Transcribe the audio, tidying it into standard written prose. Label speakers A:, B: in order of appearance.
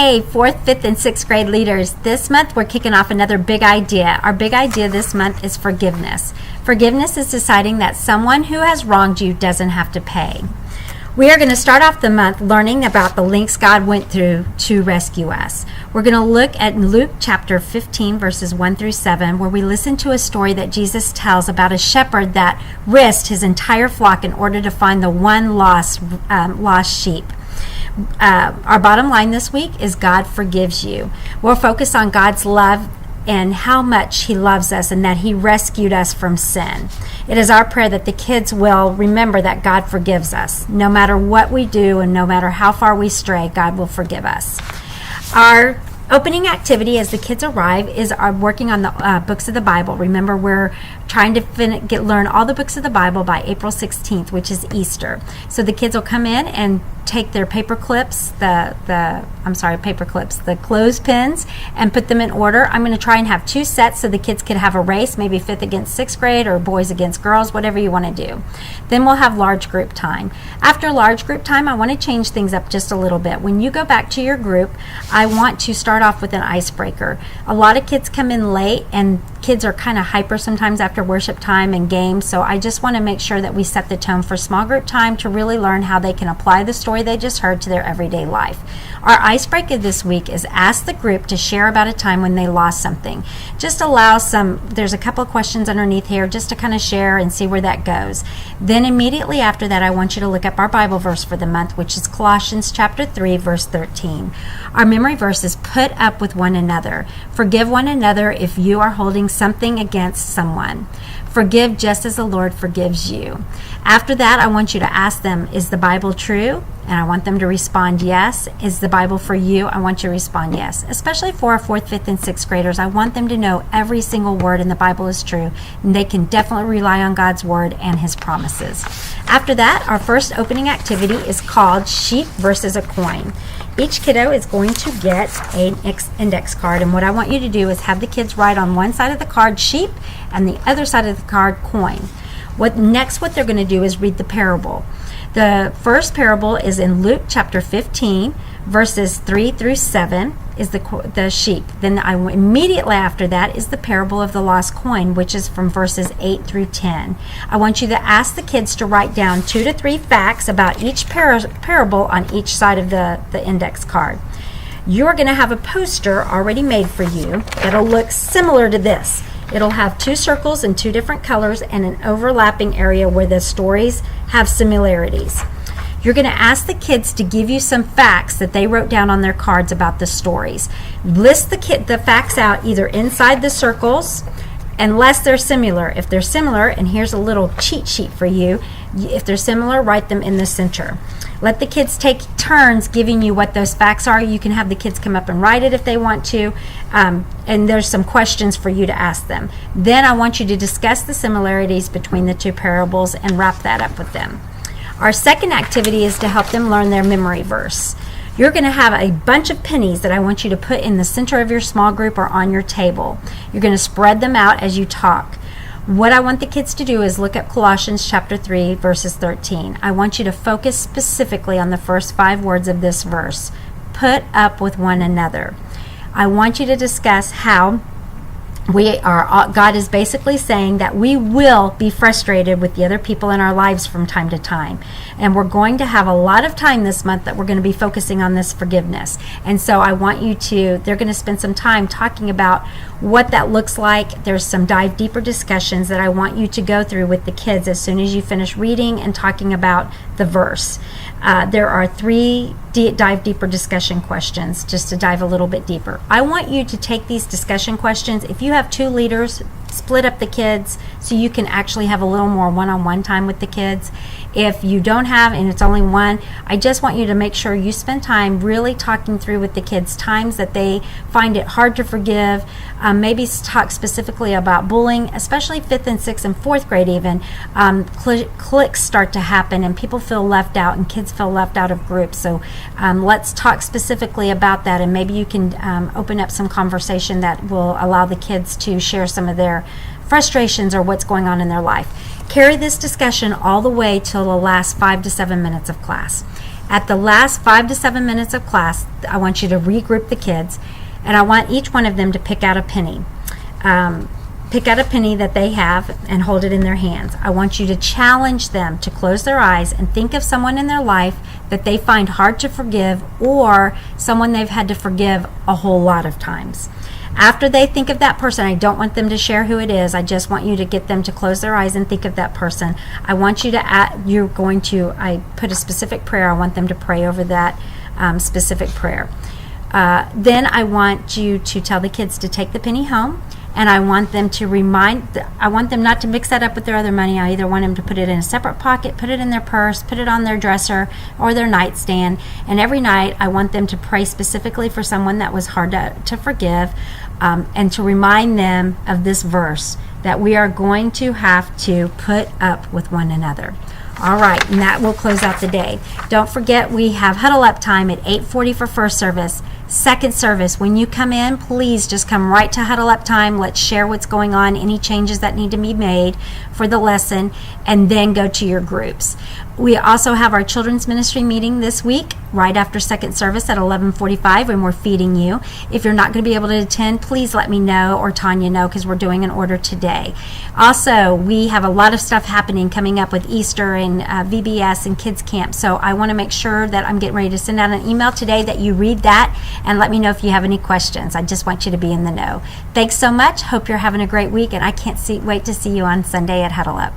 A: Hey, 4th, 5th, and 6th grade leaders. This month we're kicking off another big idea. Our big idea this month is forgiveness. Forgiveness is deciding that someone who has wronged you doesn't have to pay. We are going to start off the month learning about the lengths God went through to rescue us. We're going to look at Luke chapter 15, verses 1 through 7, where we listen to a story that Jesus tells about a shepherd that risked his entire flock in order to find the one lost sheep. Our bottom line this week is God forgives you. We'll focus on God's love and how much He loves us and that He rescued us from sin. It is our prayer that the kids will remember that God forgives us. No matter what we do and no matter how far we stray, God will forgive us. Our opening activity as the kids arrive is working on the books of the Bible. Remember, we're trying to learn all the books of the Bible by April 16th, which is Easter. So the kids will come in and take their paper clips, the clothespins, and put them in order. I'm going to try and have 2 sets so the kids could have a race, maybe 5th against 6th grade or boys against girls, whatever you want to do. Then we'll have large group time. After large group time, I want to change things up just a little bit. When you go back to your group, I want to start off with an icebreaker. A lot of kids come in late and kids are kind of hyper sometimes after worship time and games, so I just want to make sure that we set the tone for small group time to really learn how they can apply the story they just heard to their everyday life. Our icebreaker this week is ask the group to share about a time when they lost something. Just allow there's a couple of questions underneath here just to kind of share and see where that goes. Then immediately after that, I want you to look up our Bible verse for the month, which is Colossians chapter 3, verse 13. Our memory verse is put up with one another. Forgive one another if you are holding something against someone. Forgive just as the Lord forgives you. After that, I want you to ask them, is the Bible true? And I want them to respond yes. Is the Bible for you? I want you to respond yes. Especially for our 4th, 5th, and 6th graders, I want them to know every single word in the Bible is true, and they can definitely rely on God's word and His promises. After that, our first opening activity is called Sheep versus a Coin. Each kiddo is going to get an index card, and what I want you to do is have the kids write on one side of the card sheep and the other side of the card coin. What they're going to do is read the parable. The first parable is in Luke chapter 15, verses 3 through 7 is the sheep. Then immediately after that is the parable of the lost coin, which is from verses 8 through 10. I want you to ask the kids to write down 2 to 3 facts about each parable on each side of the index card. You're going to have a poster already made for you that'll look similar to this. It'll have 2 circles in 2 different colors and an overlapping area where the stories have similarities. You're going to ask the kids to give you some facts that they wrote down on their cards about the stories. List the facts out either inside the circles, unless they're similar. If they're similar, and here's a little cheat sheet for you, if they're similar, write them in the center. Let the kids take turns giving you what those facts are. You can have the kids come up and write it if they want to, and there's some questions for you to ask them. Then I want you to discuss the similarities between the 2 parables and wrap that up with them. Our second activity is to help them learn their memory verse. You're going to have a bunch of pennies that I want you to put in the center of your small group or on your table. You're going to spread them out as you talk. What I want the kids to do is look at Colossians chapter 3, verses 13. I want you to focus specifically on the first 5 words of this verse. Put up with one another. I want you to discuss how God is basically saying that we will be frustrated with the other people in our lives from time to time. And we're going to have a lot of time this month that we're going to be focusing on this forgiveness. And so I want they're going to spend some time talking about what that looks like. There's some dive deeper discussions that I want you to go through with the kids as soon as you finish reading and talking about the verse. There are 3 dive deeper discussion questions just to dive a little bit deeper. I want you to take these discussion questions. If you have 2 leaders, split up the kids so you can actually have a little more one-on-one time with the kids. If you don't have, and it's only one, I just want you to make sure you spend time really talking through with the kids times that they find it hard to forgive. Maybe talk specifically about bullying, especially 5th and 6th and 4th grade even. Cliques start to happen and people feel left out and kids feel left out of groups. So let's talk specifically about that, and maybe you can open up some conversation that will allow the kids to share some of their frustrations or what's going on in their life. Carry this discussion all the way till the last 5 to 7 minutes of class. At the last 5 to 7 minutes of class, I want you to regroup the kids, and I want each one of them to pick out a penny. Pick out a penny that they have and hold it in their hands. I want you to challenge them to close their eyes and think of someone in their life that they find hard to forgive, or someone they've had to forgive a whole lot of times. After they think of that person, I don't want them to share who it is. I just want you to get them to close their eyes and think of that person. I want you to I put a specific prayer. I want them to pray over that specific prayer. Then I want you to tell the kids to take the penny home, and I want them not to mix that up with their other money. I either want them to put it in a separate pocket, put it in their purse, put it on their dresser or their nightstand, and every night I want them to pray specifically for someone that was hard to forgive, and to remind them of this verse, that we are going to have to put up with one another. All right, and that will close out the day. Don't forget, we have huddle up time at 8:40 for first service. Second service, when you come in, please just come right to huddle up time. Let's share what's going on, any changes that need to be made for the lesson, and then go to your groups. We also have our children's ministry meeting this week, right after second service at 11:45, and we're feeding you. If you're not going to be able to attend, please let me know or Tanya know, because we're doing an order today. Also, we have a lot of stuff happening coming up with Easter and VBS and kids camp, so I want to make sure that I'm getting ready to send out an email today that you read that and let me know if you have any questions. I just want you to be in the know. Thanks so much. Hope you're having a great week, and I can't wait to see you on Sunday at Huddle Up.